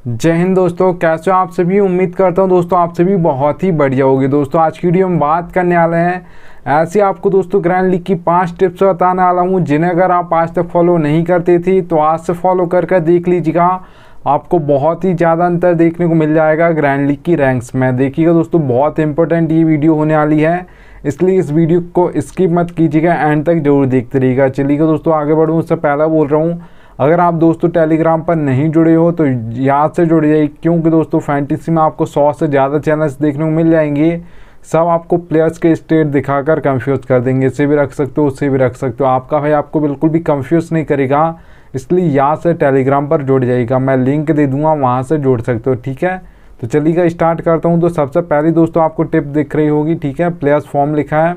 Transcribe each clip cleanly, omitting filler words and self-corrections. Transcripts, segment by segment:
जय हिंद दोस्तों, कैसे हो आप सभी। उम्मीद करता हूं दोस्तों आप सभी बहुत ही बढ़िया होगी। दोस्तों आज की वीडियो में बात करने वाले हैं ऐसे आपको दोस्तों ग्रैंड लीग की 5 टिप्स बताने वाला हूं, जिन्हें अगर आप आज तक फॉलो नहीं करते थे तो आज से फॉलो कर देख लीजिएगा। आपको बहुत ही ज़्यादा अंतर देखने को मिल जाएगा ग्रैंड लीग की रैंक्स में। देखिएगा दोस्तों, बहुत इंपॉर्टेंट ये वीडियो होने वाली है, इसलिए इस वीडियो को स्किप मत कीजिएगा, एंड तक जरूर देखते रहिएगा। चलिएगा दोस्तों आगे बढ़ूँ उससे पहले बोल रहा हूँ, अगर आप दोस्तों टेलीग्राम पर नहीं जुड़े हो तो याद से जुड़ जाइए, क्योंकि दोस्तों फैंटेसी में आपको 100 से ज़्यादा चैनल्स देखने को मिल जाएंगे। सब आपको प्लेयर्स के स्टेट दिखाकर कंफ्यूज कर देंगे, इससे भी रख सकते हो उससे भी रख सकते हो। आपका भाई आपको बिल्कुल भी कंफ्यूज नहीं करेगा, इसलिए याद से टेलीग्राम पर जुड़ जाइएगा। मैं लिंक दे दूंगा, वहाँ से जुड़ सकते हो, ठीक है। तो चलिएगा स्टार्ट करता हूँ। तो सबसे पहले दोस्तों आपको टिप दिख रही होगी, ठीक है, प्लेयर्स फॉर्म लिखा है।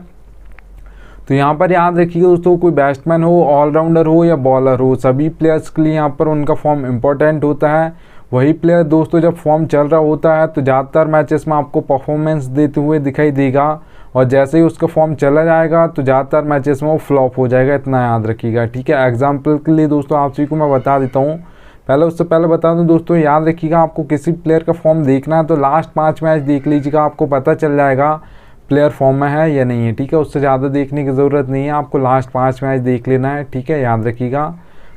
तो यहाँ पर याद रखिएगा दोस्तों, कोई बैट्समैन हो, ऑलराउंडर हो या बॉलर हो, सभी प्लेयर्स के लिए यहाँ पर उनका फॉर्म इम्पोर्टेंट होता है। वही प्लेयर दोस्तों जब फॉर्म चल रहा होता है तो ज़्यादातर मैचेस में आपको परफॉर्मेंस देते हुए दिखाई देगा, और जैसे ही उसका फॉर्म चला जाएगा तो ज़्यादातर मैचेस में वो फ्लॉप हो जाएगा, इतना याद रखिएगा, ठीक है। एग्जाम्पल के लिए दोस्तों आप सभी को मैं बता देता हूँ। उससे पहले बता दूँ दोस्तों, याद रखिएगा आपको किसी प्लेयर का फॉर्म देखना है तो लास्ट 5 मैच देख लीजिएगा, आपको पता चल जाएगा प्लेयर फॉर्म में है या नहीं है, ठीक है। उससे ज़्यादा देखने की ज़रूरत नहीं है, आपको लास्ट 5 मैच देख लेना है, ठीक है, याद रखिएगा।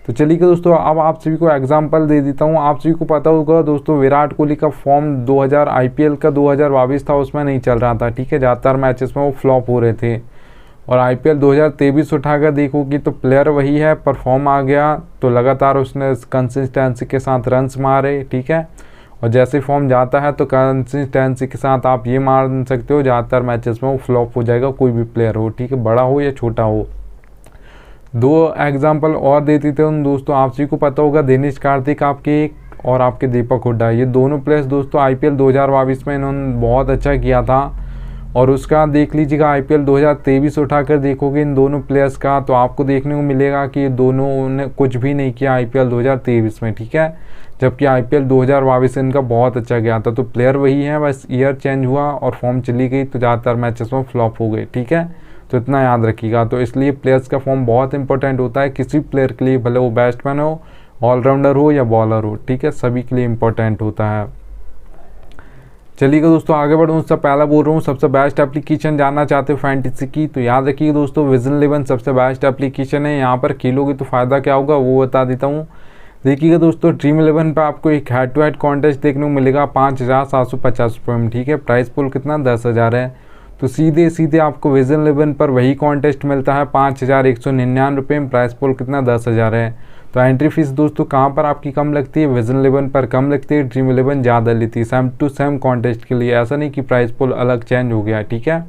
तो चलिए दोस्तों अब आप सभी को एग्जांपल दे देता हूँ। आप सभी को पता होगा दोस्तों, विराट कोहली का फॉर्म 2000 आईपीएल का 2022 था, उसमें नहीं चल रहा था, ठीक है। ज़्यादातर मैचेस में वो फ्लॉप हो रहे थे। और आईपीएल 2023 उठाकर देखोगी तो प्लेयर वही है, परफॉर्म आ गया तो लगातार उसने कंसिस्टेंसी के साथ रन्स मारे, ठीक है। और जैसे फॉर्म जाता है तो कंसिस्टेंसी के साथ आप ये मान सकते हो ज़्यादातर मैचेस में वो फ्लॉप हो जाएगा, कोई भी प्लेयर हो, ठीक है, बड़ा हो या छोटा हो। 2 एग्जांपल और दे देते हैं दोस्तों। आप सभी को पता होगा दिनेश कार्तिक आपके और आपके दीपक हुड्डा, ये दोनों प्लेयर्स दोस्तों आईपीएल 2022 में इन्होंने बहुत अच्छा किया था। और उसका देख लीजिएगा आईपीएल 2023 उठाकर देखोगे इन दोनों प्लेयर्स का, तो आपको देखने को मिलेगा कि दोनों ने कुछ भी नहीं किया आईपीएल 2023 में, ठीक है। जबकि आईपीएल 2022 इनका बहुत अच्छा गया था। तो प्लेयर वही है, बस ईयर चेंज हुआ और फॉर्म चली गई तो ज़्यादातर मैचेस में फ्लॉप हो गए, ठीक है। तो इतना याद रखिएगा। तो इसलिए प्लेयर्स का फॉर्म बहुत इंपॉर्टेंट होता है किसी प्लेयर के लिए, भले वो बैट्समैन हो, ऑलराउंडर हो या बॉलर हो, ठीक है, सभी के लिए इंपॉर्टेंट होता है। चलिएगा दोस्तों आगे बढ़ूँ उससे पहले बोल रहा हूँ, सबसे बेस्ट एप्लीकेशन जानना चाहते हो फैंटेसी की तो याद रखिए दोस्तों, विजन 11 सबसे बेस्ट एप्लीकेशन है। यहाँ पर खेलोगे तो फ़ायदा क्या होगा वो बता देता हूँ। देखिएगा दोस्तों, ड्रीम 11 पर आपको एक हेड टू हेड कॉन्टेस्ट देखने को मिलेगा 5750 रुपये में, ठीक है। प्राइस पुल कितना 10,000 है। तो सीधे आपको विजन 11 पर वही कॉन्टेस्ट मिलता है 5199 रुपये में, प्राइस पुल कितना 10,000 है। तो एंट्री फीस दोस्तों कहाँ पर आपकी कम लगती है, विजन 11 पर कम लगती है, ड्रीम 11 ज़्यादा लेती है सेम टू सेम कॉन्टेस्ट के लिए। ऐसा नहीं कि प्राइस पुल अलग चेंज हो गया, ठीक है।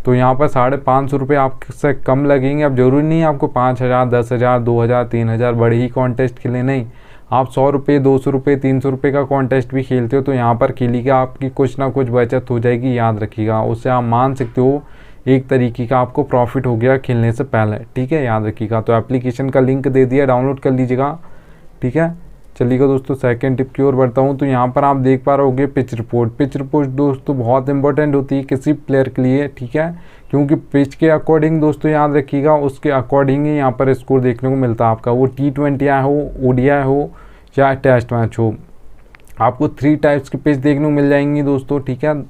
तो यहाँ पर 550 रुपये आपसे कम लगेंगे। अब जरूरी नहीं है आपको 5000, 10,000, 2000, 3000 बड़े ही कॉन्टेस्ट के लिए नहीं, आप 100 रुपये, 200 रुपये, 300 रुपये का कॉन्टेस्ट भी खेलते हो तो यहाँ पर खेलिएगा, आपकी कुछ ना कुछ बचत हो जाएगी, याद रखिएगा। उससे आप मान सकते हो एक तरीके का आपको प्रॉफिट हो गया खेलने से पहले, ठीक है, याद रखिएगा। तो एप्लीकेशन का लिंक दे दिया, डाउनलोड कर लीजिएगा, ठीक है। चलिएगा दोस्तों सेकंड टिप की ओर बढ़ता हूँ। तो यहाँ पर आप देख पा रहे होगे पिच रिपोर्ट। पिच रिपोर्ट दोस्तों बहुत इंपॉर्टेंट होती है किसी प्लेयर के लिए, ठीक है, क्योंकि पिच के अकॉर्डिंग दोस्तों याद रखिएगा, उसके अकॉर्डिंग ही यहाँ पर स्कोर देखने को मिलता है आपका, वो T20 हो, ODI हो या टेस्ट मैच हो। आपको 3 टाइप्स की पिच देखने को मिल जाएंगी दोस्तों, ठीक है।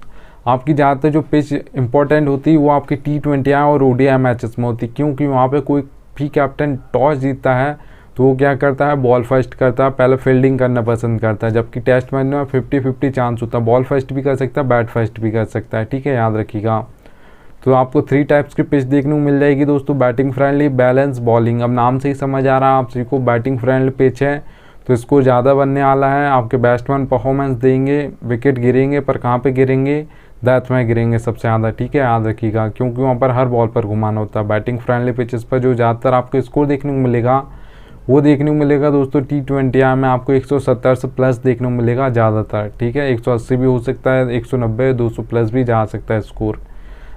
आपकी ज़्यादातर जो पिच इंपॉर्टेंट होती है वो आपकी T20 और ODI मैचेस में होती है, क्योंकि वहाँ पे कोई भी कैप्टन टॉस जीतता है तो वो क्या करता है, बॉल फर्स्ट करता है, पहले फील्डिंग करना पसंद करता है। जबकि टेस्ट मैच में 50-50 चांस होता है, बॉल फर्स्ट भी कर सकता है, बैट फर्स्ट भी कर सकता है, ठीक है, याद रखिएगा। तो आपको 3 टाइप्स की पिच देखने को मिल जाएगी दोस्तों, बैटिंग फ्रेंडली, बैलेंस, बॉलिंग। अब नाम से ही समझ आ रहा है आप सभी को, बैटिंग फ्रेंडली पिच है तो इसको ज़्यादा बनने वाला है। आपके बैट्समैन परफॉर्मेंस देंगे, विकेट गिरेंगे, पर कहाँ पे गिरेंगे, डेथ में गिरेंगे सबसे ज़्यादा, ठीक है, याद रखिएगा, क्योंकि वहाँ पर हर बॉल पर घुमाना होता है। बैटिंग फ्रेंडली पिचेस पर जो ज़्यादातर आपको स्कोर देखने को मिलेगा वो देखने को मिलेगा दोस्तों T20 में आपको 170 से प्लस देखने को मिलेगा ज़्यादातर, ठीक है। 180 भी हो सकता है, 190, 200 प्लस भी जा सकता है स्कोर।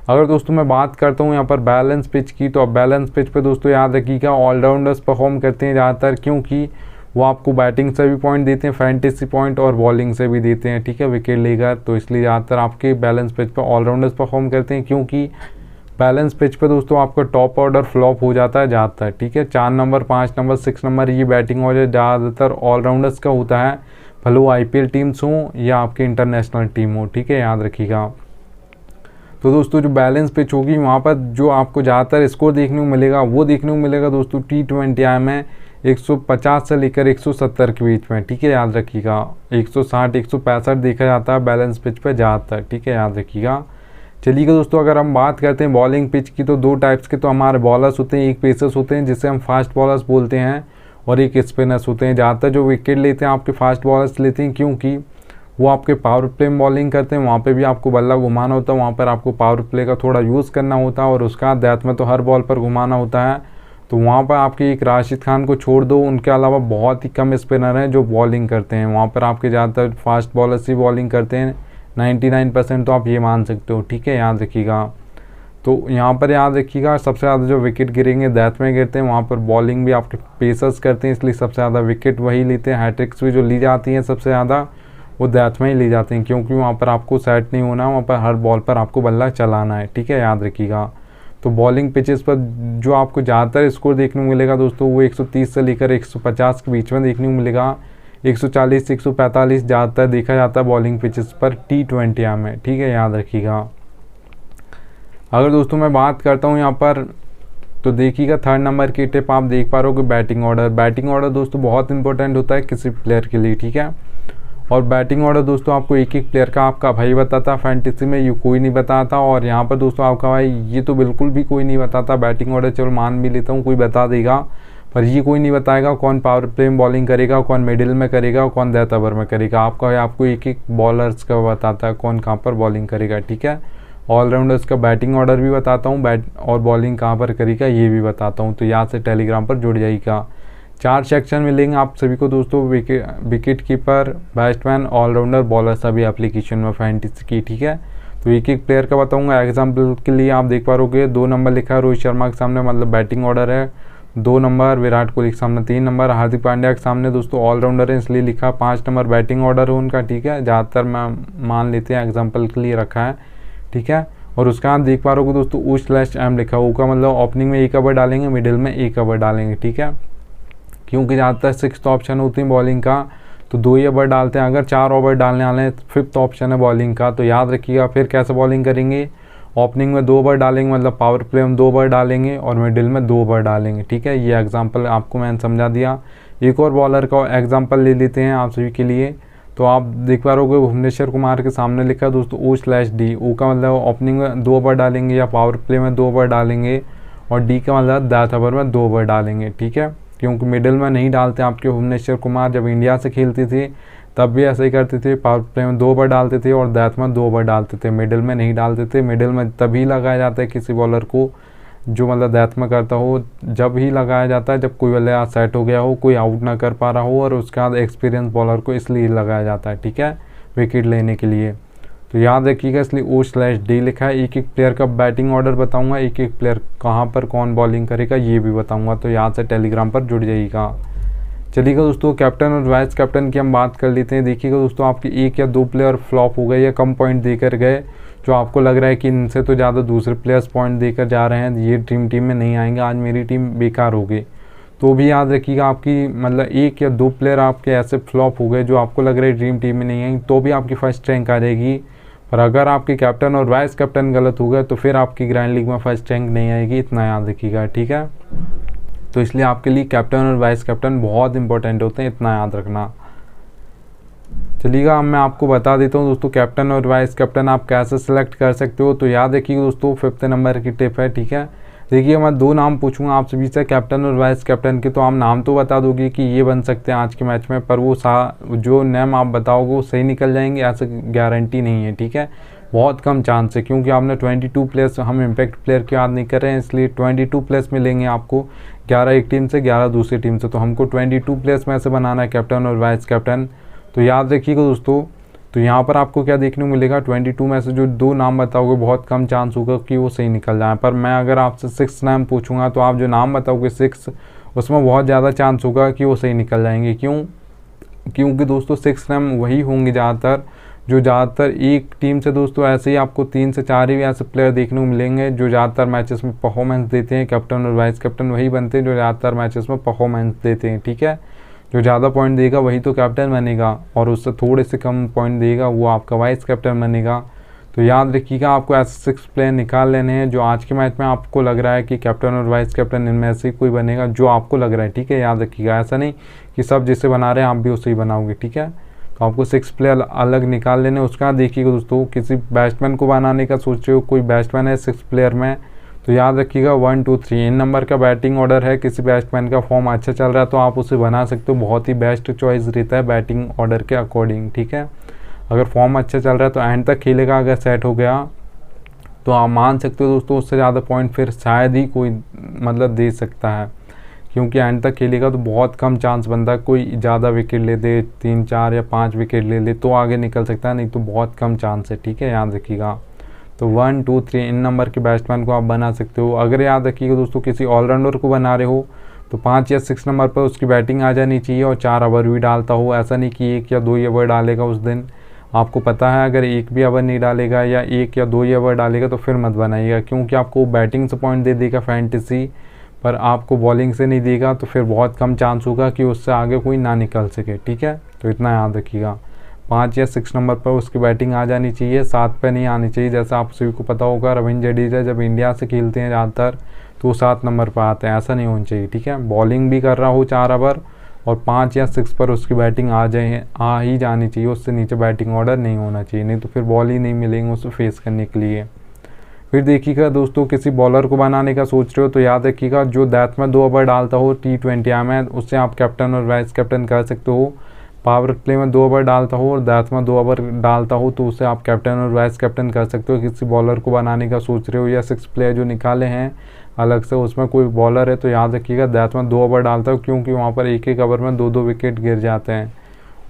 अगर दोस्तों मैं बात करता हूँ यहाँ पर बैलेंस पिच की, तो अब बैलेंस पिच पे दोस्तों याद रखिएगा ऑलराउंडर्स परफॉर्म करते हैं ज़्यादातर, क्योंकि वो आपको बैटिंग से भी पॉइंट देते हैं, फैंटेसी पॉइंट, और बॉलिंग से भी देते हैं, ठीक है, विकेट लेकर। तो इसलिए ज़्यादातर आपके बैलेंस पिच पर ऑलराउंडर्स परफॉर्म करते हैं, क्योंकि बैलेंस पिच पे दोस्तों आपका टॉप ऑर्डर फ्लॉप हो जाता है ज़्यादातर, ठीक है। 4 नंबर, 5 नंबर, 6 नंबर ये बैटिंग ऑर्डर ज़्यादातर ऑलराउंडर्स का होता है, भले वो IPL टीम्स हों या आपके इंटरनेशनल टीम हो, ठीक है, याद रखिएगा। तो दोस्तों जो बैलेंस पिच होगी वहाँ पर जो आपको ज़्यादातर स्कोर देखने को मिलेगा वो देखने को मिलेगा दोस्तों T20I में 150 से लेकर 170 के बीच में, ठीक है, याद रखिएगा। 160 165 देखा जाता है बैलेंस पिच पर ज़्यादातर, ठीक है, याद रखिएगा। चलिए दोस्तों अगर हम बात करते हैं बॉलिंग पिच की तो 2 टाइप्स के तो हमारे बॉलर्स होते हैं, एक पेसर्स होते हैं जिसे हम फास्ट बॉलर्स बोलते हैं और एक स्पिनर्स होते हैं। ज़्यादातर जो विकेट लेते हैं आपके फास्ट बॉलर्स लेते हैं, क्योंकि वो आपके पावर प्ले में बॉलिंग करते हैं, वहाँ पे भी आपको बल्ला घुमाना होता है, वहाँ पर आपको पावर प्ले का थोड़ा यूज़ करना होता है और उसका डेथ में तो हर बॉल पर घुमाना होता है। तो वहाँ पर आपके एक राशिद खान को छोड़ दो, उनके अलावा बहुत ही कम स्पिनर हैं जो बॉलिंग करते हैं, वहाँ पर आपके ज़्यादातर फास्ट बॉलर्स ही बॉलिंग करते हैं, 99% तो आप ये मान सकते हो, ठीक है, याद रखिएगा। तो यहाँ पर याद रखिएगा सबसे ज़्यादा जो विकेट गिरेंगे डेथ में गिरते हैं, वहाँ पर बॉलिंग भी आपके पेसर्स करते हैं, इसलिए सबसे ज़्यादा विकेट वही लेते हैं। हैट्रिक्स भी जो ली जाती हैं सबसे ज़्यादा वो डेथ में ही ली जाती हैं, क्योंकि वहाँ पर आपको सेट नहीं होना, वहाँ पर हर बॉल पर आपको बल्ला चलाना है, ठीक है, याद रखिएगा। तो बॉलिंग पिचेस पर जो आपको ज़्यादातर स्कोर देखने को मिलेगा दोस्तों वो 130 से लेकर 150 के बीच में देखने को मिलेगा। 140 से 145 ज़्यादातर देखा जाता है बॉलिंग पिचेस पर T20I में, ठीक है, याद रखिएगा। अगर दोस्तों मैं बात करता हूँ यहाँ पर तो देखिएगा 3rd नंबर की टिप आप देख पा रहे हो कि बैटिंग ऑर्डर। बैटिंग ऑर्डर दोस्तों बहुत इंपॉर्टेंट होता है किसी प्लेयर के लिए, ठीक है। और बैटिंग ऑर्डर दोस्तों आपको एक एक प्लेयर का आपका भाई बताता, फैंटेसी में ये कोई नहीं बताता, और यहाँ पर दोस्तों आपका भाई ये तो बिल्कुल भी कोई नहीं बताता। बैटिंग ऑर्डर चलो मान भी लेता हूँ कोई बता देगा, पर ये कोई नहीं बताएगा कौन पावर प्ले में बॉलिंग करेगा, कौन मिडिल में करेगा, कौन डेथ ओवर में करेगा। आपको एक एक बॉलर्स का बताता है कौन कहाँ पर बॉलिंग करेगा, ठीक है। ऑलराउंडर्स का बैटिंग ऑर्डर भी बताता हूँ, बैट और बॉलिंग कहाँ पर करेगा ये भी बताता हूँ, तो यहाँ से टेलीग्राम पर जुड़ जाइएगा। 4 सेक्शन मिलेंगे आप सभी को दोस्तों, wicket keeper, batsman, allrounder, bowler, सभी एप्लीकेशन में फैंटेसी की, ठीक है। तो एक एक प्लेयर का बताऊंगा। एग्जाम्पल के लिए आप देख पा रहे 2 नंबर लिखा है रोहित शर्मा के सामने, मतलब बैटिंग ऑर्डर है। 2 नंबर विराट कोहली के सामने, 3 नंबर हार्दिक पांड्या के सामने दोस्तों ऑलराउंडर है इसलिए लिखा। 5 नंबर बैटिंग ऑर्डर है उनका, ठीक है, ज़्यादातर मैं मान लेते हैं एग्जाम्पल के लिए रखा है, ठीक है। और उसका आप देख पा रहे हो दोस्तों U/M लिखा है, का मतलब ओपनिंग में 1 ओवर डालेंगे, मिडिल में 1 ओवर डालेंगे, ठीक है। क्योंकि ज़्यादातर 6th ऑप्शन होती है बॉलिंग का तो 2 ही ओवर डालते हैं। अगर 4 ओवर डालने वाले हैं 5th ऑप्शन है बॉलिंग का, तो याद रखिएगा फिर कैसे बॉलिंग करेंगे। ओपनिंग में 2 ओवर डालेंगे, मतलब पावर प्ले में 2 ओवर डालेंगे, और मिडिल में 2 ओवर डालेंगे, ठीक है। ये एग्जांपल आपको मैंने समझा दिया। एक और बॉलर का एग्जांपल ले लेते हैं आप सभी के लिए। तो आप देख पा रहे हो भुवनेश्वर कुमार के सामने लिखा दोस्तों O/D। O का मतलब ओपनिंग में 2 ओवर डालेंगे या पावर प्ले में 2 ओवर डालेंगे, और D का मतलब डेथ ओवर में 2 ओवर डालेंगे, ठीक है। क्योंकि मिडिल में नहीं डालते आपके भुवनेश्वर कुमार, जब इंडिया से खेलते थे तब भी ऐसे ही करते थे, पावर प्ले में 2 ओवर डालते थे और डेथ में 2 ओवर डालते थे, मिडिल में नहीं डालते थे। मिडिल में तभी लगाया जाता है किसी बॉलर को जो मतलब डेथ में करता हो, जब ही लगाया जाता है जब कोई बल्ला सेट हो गया हो, कोई आउट ना कर पा रहा हो, और उसके बाद एक्सपीरियंस बॉलर को इसलिए लगाया जाता है, ठीक है, विकेट लेने के लिए। तो याद रखिएगा इसलिए O/D लिखा है। एक एक प्लेयर का बैटिंग ऑर्डर बताऊंगा, एक एक प्लेयर कहाँ पर कौन बॉलिंग करेगा ये भी बताऊंगा, तो यहाँ से टेलीग्राम पर जुड़ जाइएगा। चलिएगा दोस्तों कैप्टन और वाइस कैप्टन की हम बात कर लेते हैं। देखिएगा दोस्तों आपके 1 या 2 प्लेयर फ्लॉप हो गए या कम पॉइंट देकर गए, जो आपको लग रहा है कि इनसे तो ज़्यादा दूसरे प्लेयर्स पॉइंट देकर जा रहे हैं, ये टीम में नहीं आएंगे, आज मेरी टीम बेकार हो गई, तो भी याद रखिएगा आपकी मतलब 1 या 2 प्लेयर आपके ऐसे फ्लॉप हो गए जो आपको लग रहा है टीम में नहीं आएंगे, तो भी आपकी फर्स्ट रैंक आ जाएगी। पर अगर आपके कैप्टन और वाइस कैप्टन गलत हो गए तो फिर आपकी ग्रैंड लीग में फर्स्ट रैंक नहीं आएगी, इतना याद रखिएगा, ठीक है। तो इसलिए आपके लिए कैप्टन और वाइस कैप्टन बहुत इंपॉर्टेंट होते हैं, इतना याद रखना। चलिएगा मैं आपको बता देता हूँ दोस्तों कैप्टन और वाइस कैप्टन आप कैसे सेलेक्ट कर सकते हो। तो याद रखिए दोस्तों 5th नंबर की टिप है, ठीक है। देखिए मैं 2 नाम पूछूंगा आप सभी से कैप्टन और वाइस कैप्टन के, तो आप नाम तो बता दोगे कि ये बन सकते हैं आज के मैच में, पर वो जो नेम आप बताओगे वो सही निकल जाएंगे ऐसे गारंटी नहीं है, ठीक है। बहुत कम चांस है, क्योंकि आपने 22 प्लेयर्स, हम इम्पैक्ट प्लेयर की याद नहीं कर रहे हैं, इसलिए 22 प्लेयर्स मिलेंगे आपको, 11 एक टीम से 11 दूसरी टीम से, तो हमको 22 प्लेयर्स में से बनाना है कैप्टन और वाइस कैप्टन। तो याद रखिएगा दोस्तों, तो यहाँ पर आपको क्या देखने को मिलेगा 22 में से जो 2 नाम बताओगे बहुत कम चांस होगा कि वो सही निकल जाए। पर मैं अगर आपसे 6 नाम पूछूंगा तो आप जो नाम बताओगे 6, उसमें बहुत ज़्यादा चांस होगा कि वो सही निकल जाएंगे। क्योंकि दोस्तों 6 नाम वही होंगे ज़्यादातर एक टीम से दोस्तों ऐसे ही आपको 3 से 4 ही ऐसे प्लेयर देखने को मिलेंगे जो ज़्यादातर मैचेस में परफॉर्मेंस देते हैं। कैप्टन और वाइस कैप्टन वही बनते हैं जो ज़्यादातर मैचेस में परफॉर्मेंस देते हैं, ठीक है। जो ज़्यादा पॉइंट देगा वही तो कैप्टन बनेगा, और उससे थोड़े से कम पॉइंट देगा वो आपका वाइस कैप्टन बनेगा। तो याद रखिएगा, आपको ऐसे 6 प्लेयर निकाल लेने हैं जो आज के मैच में आपको लग रहा है कि कैप्टन और वाइस कैप्टन इनमें से कोई बनेगा, जो आपको लग रहा है, ठीक है। याद रखिएगा, ऐसा नहीं कि सब जिसे बना रहे हैं आप भी उसे ही बनाओगे, ठीक है। तो आपको 6 प्लेयर अलग निकाल लेने। उसका देखिएगा दोस्तों, किसी बैट्समैन को बनाने का सोच रहे हो, कोई बैट्समैन है 6 प्लेयर में, तो याद रखिएगा 1 2 3 इन नंबर का बैटिंग ऑर्डर है। किसी बैट्समैन का फॉर्म अच्छा चल रहा है तो आप उसे बना सकते हो, बहुत ही बेस्ट चॉइस रहता है बैटिंग ऑर्डर के अकॉर्डिंग, ठीक है। अगर फॉर्म अच्छा चल रहा है तो एंड तक खेलेगा, अगर सेट हो गया तो आप मान सकते हो दोस्तों उससे ज़्यादा पॉइंट फिर शायद ही कोई मतलब दे सकता है, क्योंकि एंड तक खेलेगा तो बहुत कम चांस बनता है कोई ज़्यादा विकेट ले दे, 3 4 या 5 विकेट ले ले तो आगे निकल सकता है, नहीं तो बहुत कम चांस है, ठीक है। याद रखिएगा, तो 1 2 3 इन नंबर के बैट्समैन को आप बना सकते हो। अगर याद रखिएगा दोस्तों किसी ऑलराउंडर को बना रहे हो तो 5 या 6 नंबर पर उसकी बैटिंग आ जानी चाहिए और 4 ओवर भी डालता हो। ऐसा नहीं कि 1 या 2 ही ओवर डालेगा उस दिन, आपको पता है अगर 1 भी ओवर नहीं डालेगा या 1 या 2 ही ओवर डालेगा तो फिर मत बनाइएगा, क्योंकि आपको बैटिंग से पॉइंट दे देगा फैंटेसी पर आपको बॉलिंग से नहीं देगा, तो फिर बहुत कम चांस होगा कि उससे आगे कोई ना निकल सके, ठीक है। तो इतना याद रखिएगा, 5 या 6 नंबर पर उसकी बैटिंग आ जानी चाहिए, 7 पे नहीं आनी चाहिए। जैसा आप सभी को पता होगा रविंद्र जडेजा जब इंडिया से खेलते हैं ज़्यादातर तो 7 नंबर पर आते हैं, ऐसा नहीं होना चाहिए, ठीक है। बॉलिंग भी कर रहा हो 4 ओवर और 5 या 6 पर उसकी बैटिंग आ ही जानी चाहिए, उससे नीचे बैटिंग ऑर्डर नहीं होना चाहिए, नहीं तो फिर बॉल ही नहीं मिलेंगे उसे फेस करने के लिए। फिर देखिएगा दोस्तों, किसी बॉलर को बनाने का सोच रहे हो तो याद रखिएगा जो डेथ में 2 ओवर डालता हो T20 में उससे आप कैप्टन और वाइस कैप्टन कर सकते हो। पावर प्ले में 2 ओवर डालता हो और डेथ में 2 ओवर डालता हो तो उसे आप कैप्टन और वाइस कैप्टन कर सकते हो। किसी बॉलर को बनाने का सोच रहे हो या 6 प्लेयर जो निकाले हैं अलग से उसमें कोई बॉलर है तो याद रखिएगा डेथ में 2 ओवर डालता हो, क्योंकि वहाँ पर एक एक ओवर में 2 विकेट गिर जाते हैं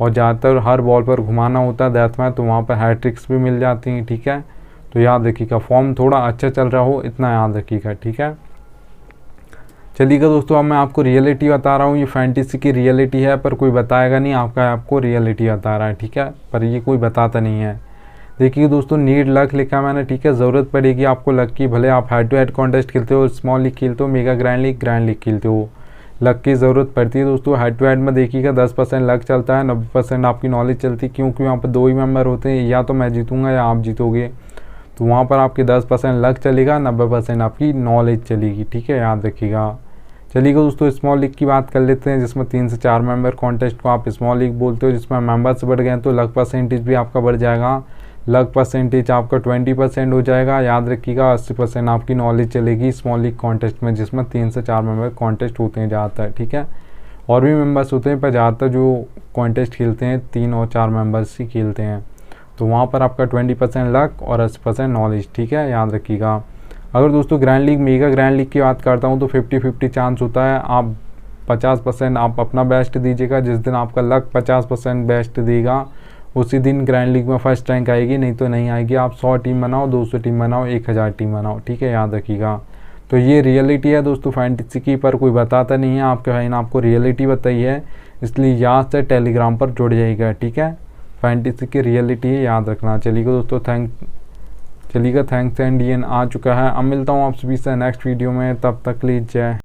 और ज़्यादातर हर बॉल पर घुमाना होता है डेथ में, तो वहाँ पर हैट्रिक्स भी मिल जाती हैं, ठीक है। तो याद रखिएगा फॉर्म थोड़ा अच्छा चल रहा हो इतना याद रखिएगा, ठीक है। चलिएगा दोस्तों, अब मैं आपको रियलिटी बता रहा हूँ, ये फैंटेसी की रियलिटी है पर कोई बताएगा नहीं, आपको रियलिटी बता रहा है, ठीक है, पर ये कोई बताता नहीं है। देखिए दोस्तों, नीड लक लिखा मैंने, ठीक है। ज़रूरत पड़ेगी आपको लक की, भले आप हेड टू हेड कॉन्टेस्ट खेलते हो, स्मॉल लीग खेलते हो, मेगा ग्रैंड लीग खेलते हो, लक की ज़रूरत पड़ती है दोस्तों। हेड टू हेड में देखिएगा 10% लक चलता है, 90% आपकी नॉलेज चलती है, क्योंकि वहाँ पर 2 ही मेंबर होते हैं, या तो मैं जीतूँगा या आप जीतोगे, तो वहाँ पर आपकी 10% लक चलेगा, 90% आपकी नॉलेज चलेगी, ठीक है, याद रखिएगा। चलिएगा दोस्तों, स्मॉल लीग की बात कर लेते हैं, जिसमें 3 से 4 मेंबर कॉन्टेस्ट को आप स्मॉल लीग बोलते हो, जिसमें मेंबर्स बढ़ गए तो लक परसेंटेज भी आपका बढ़ जाएगा। लक परसेंटेज आपका 20% हो जाएगा। याद रखिएगा 80% आपकी नॉलेज चलेगी स्मॉल लीग कॉन्टेस्ट में, जिसमें 3 से 4 मेंबर कॉन्टेस्ट होते हैं ज़्यादातर, ठीक है। और भी मेंबर्स होते हैं पर ज़्यादातर जो कॉन्टेस्ट खेलते हैं 3 और 4 मेंबर्स ही खेलते हैं, तो वहाँ पर आपका 20% लक और 80% नॉलेज, ठीक है, याद रखिएगा। अगर दोस्तों grand league mega grand league की बात करता हूँ तो 50-50 चांस होता है। आप 50% आप अपना बेस्ट दीजिएगा, जिस दिन आपका लक 50% बेस्ट देगा उसी दिन ग्रैंड लीग में फर्स्ट रैंक आएगी, नहीं तो नहीं आएगी। आप 100 टीम बनाओ, 200 टीम बनाओ, 1000 टीम बनाओ, ठीक है, याद रखिएगा। तो ये रियलिटी है दोस्तों फैंटेसी की, पर कोई बताता नहीं है, आपके भाई ने आपको रियलिटी बताई है, इसलिए याद से टेलीग्राम पर जुड़ जाइएगा, ठीक है। फैंटेसी की रियलिटी याद रखना। चलिएगा दोस्तों, थैंक्स एंड DN आ चुका है। अब मिलता हूँ आप सभी से नेक्स्ट वीडियो में, तब तक लीजिए जय।